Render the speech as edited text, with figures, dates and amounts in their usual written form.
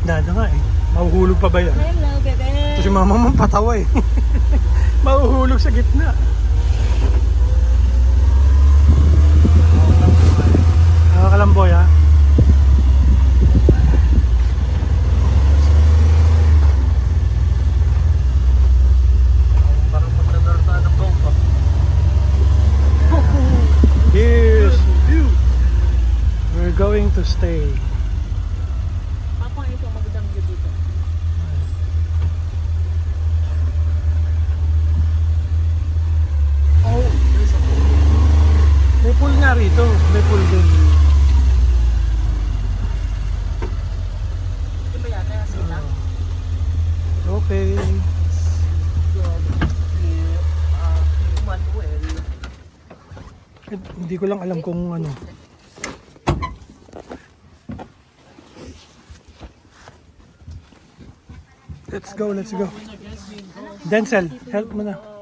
Dada nga eh. Mahuhulog pa ba yan? Hello, bebe. Kasi mama mo patawa eh. Mahuhulog sa gitna. Kalamboy ha. Parang magdadar ng boat pa. Here's view. We're going to stay. Papa, ito magandang view dito. Oh, may pool nga rito. May pool din. Di ba yata yung sila? Okay. Manuel. Hindi ko lang alam kung ano. Let's go, let's go. Denzel, help mo na.